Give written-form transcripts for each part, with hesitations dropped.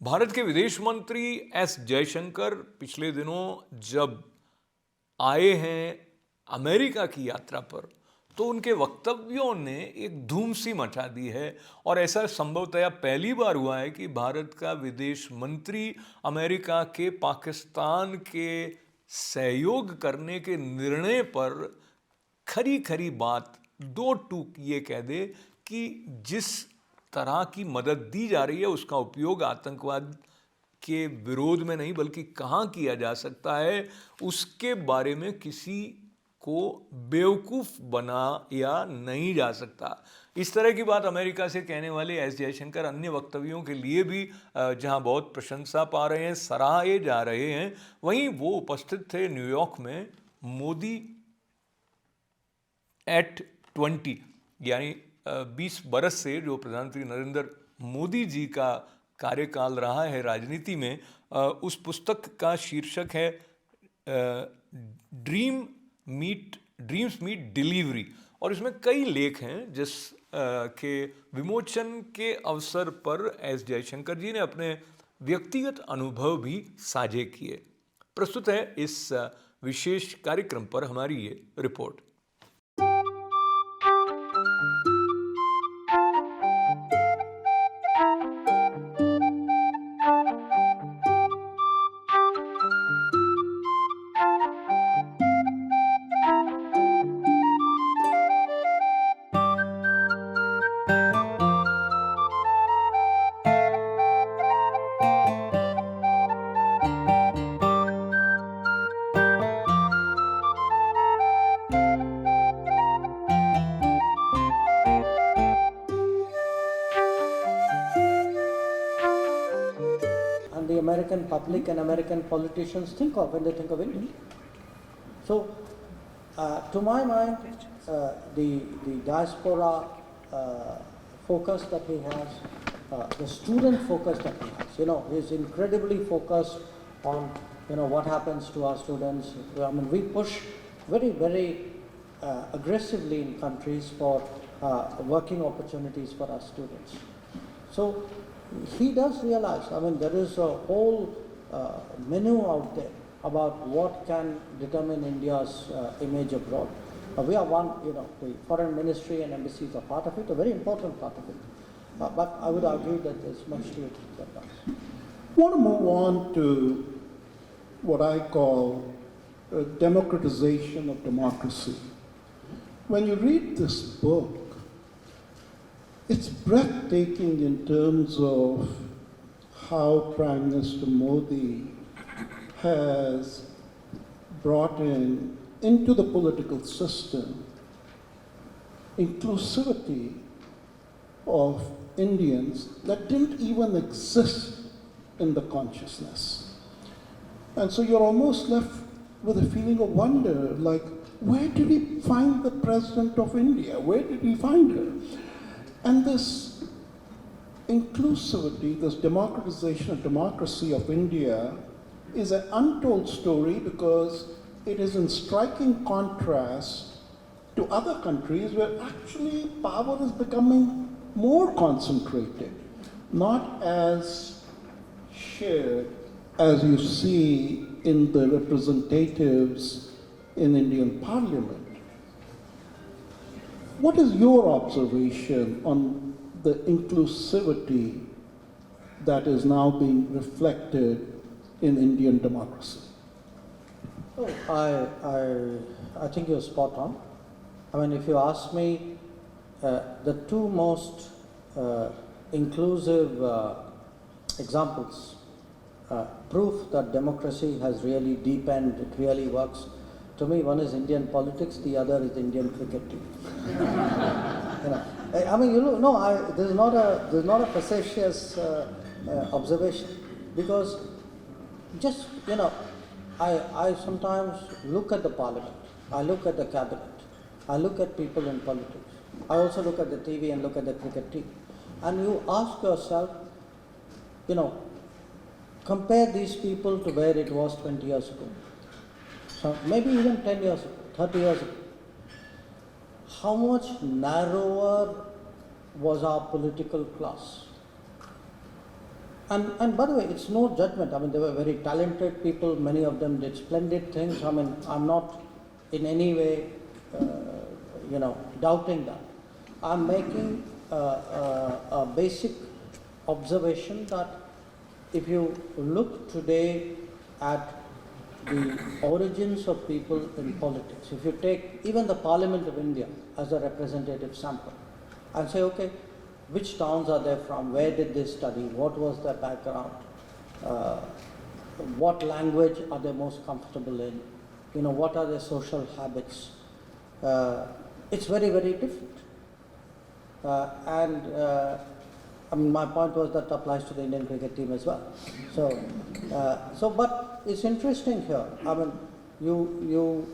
भारत के विदेश मंत्री एस जयशंकर पिछले दिनों जब आए हैं अमेरिका की यात्रा पर, तो उनके वक्तव्यों ने एक धूम सी मचा दी है। और ऐसा संभवतया पहली बार हुआ है कि भारत का विदेश मंत्री अमेरिका के पाकिस्तान के सहयोग करने के निर्णय पर खरी खरी बात दो टूक ये कह दे कि जिस तरह की मदद दी जा रही है उसका उपयोग आतंकवाद के विरोध में नहीं बल्कि कहाँ किया जा सकता है, उसके बारे में किसी को बेवकूफ़ बनाया नहीं जा सकता। इस तरह की बात अमेरिका से कहने वाले एस जयशंकर अन्य वक्तव्यों के लिए भी जहां बहुत प्रशंसा पा रहे हैं, सराहे जा रहे हैं, वहीं वो उपस्थित थे न्यूयॉर्क में मोदी एट 20 यानी 20 बरस से जो प्रधानमंत्री नरेंद्र मोदी जी का कार्यकाल रहा है राजनीति में, उस पुस्तक का शीर्षक है ड्रीम्स मीट डिलीवरी। और इसमें कई लेख हैं जिस के विमोचन के अवसर पर एस जयशंकर जी ने अपने व्यक्तिगत अनुभव भी साझे किए। प्रस्तुत है इस विशेष कार्यक्रम पर हमारी ये report. The American public and American politicians think of when they think of India. So, to my mind, the diaspora focus that he has, the student focus that he has, is incredibly focused on, what happens to our students. I mean, we push very, very aggressively in countries for working opportunities for our students. So, he does realize, there is a whole menu out there about what can determine India's image abroad. We are one, the foreign ministry and embassies are part of it, a very important part of it. But I would argue that there's much to it that does. I want to move on to what I call democratization of democracy. When you read this book, it's breathtaking in terms of how Prime Minister Modi has brought into the political system inclusivity of Indians that didn't even exist in the consciousness. And so you're almost left with a feeling of wonder, like, where did he find the President of India? Where did he find her? And this inclusivity, this democratization of democracy of India is an untold story because it is in striking contrast to other countries where actually power is becoming more concentrated, not as shared as you see in the representatives in Indian Parliament. What is your observation on the inclusivity that is now being reflected in Indian democracy? Oh, I think you're spot on. If you ask me, the two most inclusive examples, proof that democracy has really deepened, it really works. To me, one is Indian politics, the other is the Indian cricket team. There's not a facetious observation, because just, I sometimes look at the parliament, I look at the cabinet, I look at people in politics, I also look at the TV and look at the cricket team. And you ask yourself, compare these people to where it was 20 years ago. So maybe even 10 years ago, 30 years ago. How much narrower was our political class? And by the way, it's no judgment. I mean, they were very talented people. Many of them did splendid things. I mean, I'm not in any way, doubting that. I'm making a basic observation that if you look today at the origins of people in politics, if you take even the Parliament of India as a representative sample and say, okay, which towns are they from, where did they study, what was their background, what language are they most comfortable in, what are their social habits, it's very, very different. My point was that applies to the Indian cricket team as well. But it's interesting here. I mean, you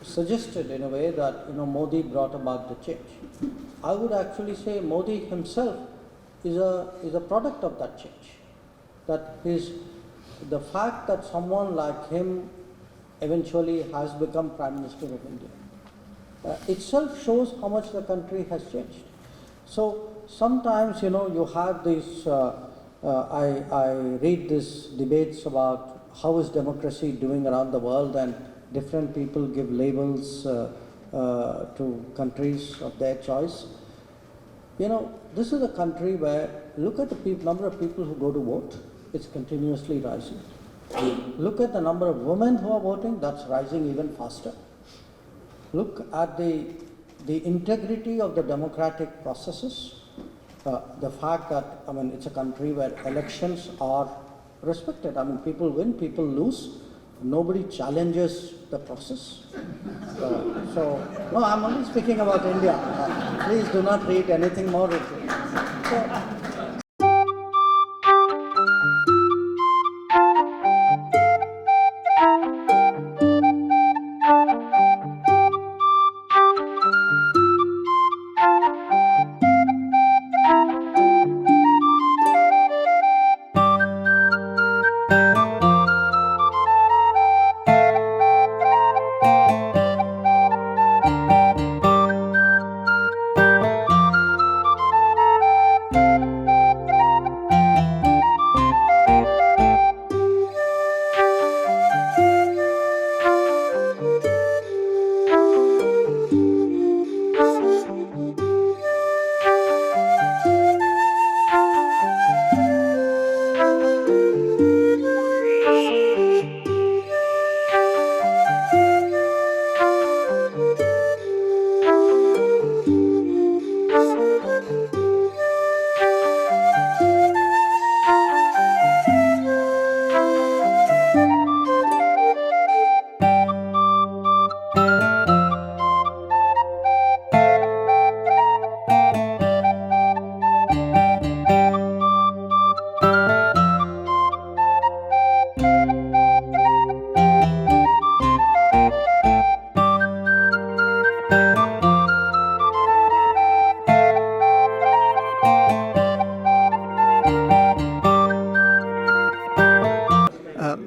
suggested in a way that Modi brought about the change. I would actually say Modi himself is a product of that change. That the fact that someone like him eventually has become Prime Minister of India itself shows how much the country has changed. So sometimes, you have these, I read these debates about how is democracy doing around the world, and different people give labels to countries of their choice. This is a country where, look at the number of people who go to vote, it's continuously rising. Look at the number of women who are voting, that's rising even faster. Look at the integrity of the democratic processes, the fact that, it's a country where elections are respected. People win, people lose, nobody challenges the process. No, I'm only speaking about India. Please do not read anything more into it.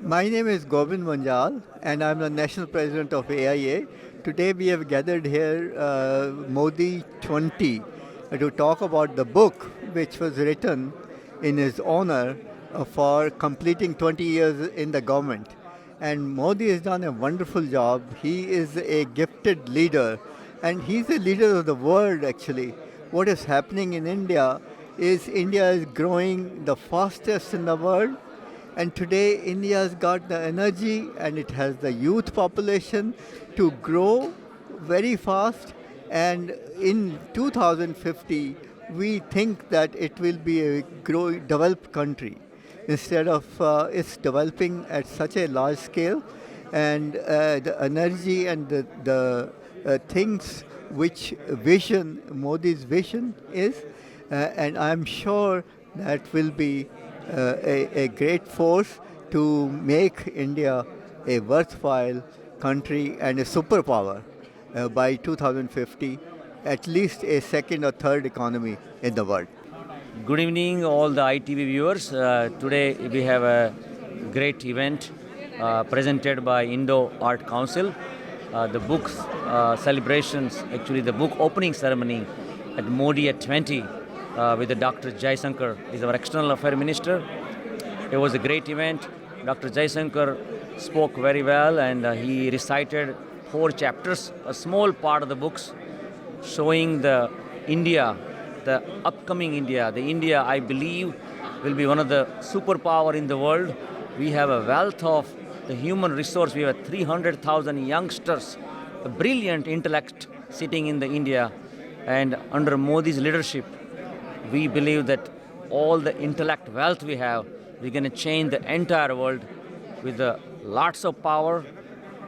My name is Govind Manjal, and I'm the National President of AIA. Today we have gathered here Modi 20 to talk about the book which was written in his honor for completing 20 years in the government. And Modi has done a wonderful job. He is a gifted leader, and he's a leader of the world actually. What is happening in India is growing the fastest in the world. And today India has got the energy and it has the youth population to grow very fast. And in 2050, we think that it will be a developed country instead of it's developing at such a large scale. And the energy and the things which Modi's vision is, and I'm sure that will be a great force to make India a worthwhile country and a superpower by 2050, at least a second or third economy in the world. Good evening, all the ITV viewers. Today we have a great event presented by Indo-American Arts Council. The book's celebrations, actually the book opening ceremony at Modi at 20 with the Dr. Jaishankar is our External Affairs Minister, It was a great event. Dr. Jaishankar spoke very well, and he recited 4 chapters, a small part of the books, showing the India, the upcoming India. The India, I believe, will be one of the superpower in the world. We have a wealth of the human resource. We have 300,000 youngsters, a brilliant intellect sitting in the India. And under Modi's leadership, we believe that all the intellect wealth we have, we're going to change the entire world with lots of power.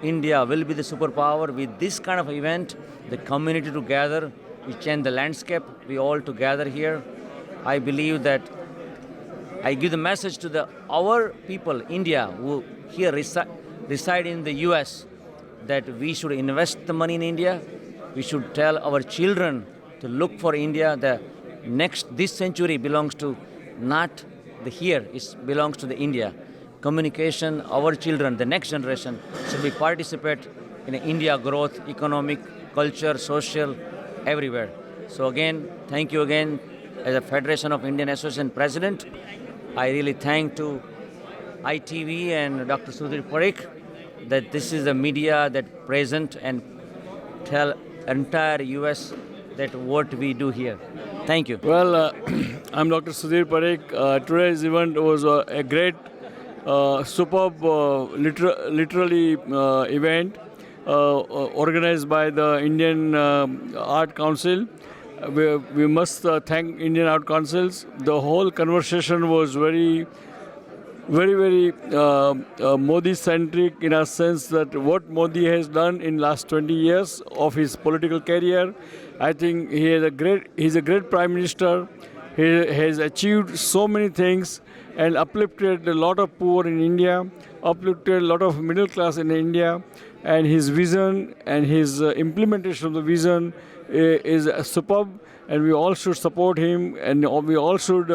India will be the superpower. With this kind of event, the community together, we change the landscape. We all together here. I believe that I give the message to our people, India, who here reside in the US, that we should invest the money in India. We should tell our children to look for India. This century belongs to not the here, it belongs to the India. Communication, our children, the next generation should be participate in India growth, economic, culture, social, everywhere. So again, thank you again as a Federation of Indian Association President. I really thank to ITV and Dr. Sudhir Parikh that this is the media that present and tell entire US that what we do here. Thank you. Well, I'm Dr. Sudhir Parikh. Today's event was a great, superb, literally event organized by the Indian Art Council. We must thank Indian Art Councils. The whole conversation was very Modi-centric in a sense that what Modi has done in last 20 years of his political career. I think he's a great Prime Minister. He has achieved so many things and uplifted a lot of poor in India, uplifted a lot of middle class in India, and his vision and his implementation of the vision is superb, and we all should support him, and we all should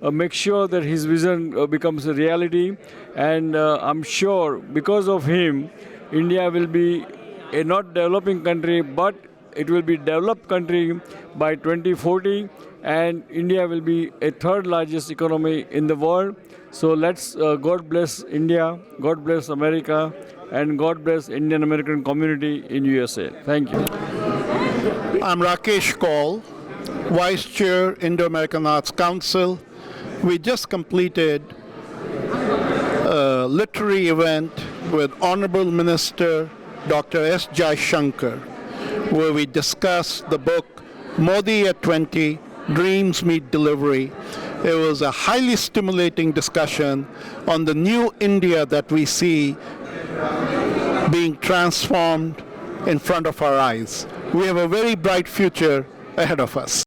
make sure that his vision becomes a reality. And I'm sure because of him, India will be a not developing country, but it will be developed country by 2040, and India will be a third largest economy in the world. So let's, God bless India, God bless America, and God bless Indian American community in USA. Thank you. I'm Rakesh Kaul, Vice Chair, Indo-American Arts Council. We just completed a literary event with Honorable Minister Dr. S. Jaishankar, where we discussed the book Modi at 20, Dreams Meet Delivery. It was a highly stimulating discussion on the new India that we see being transformed in front of our eyes. We have a very bright future ahead of us.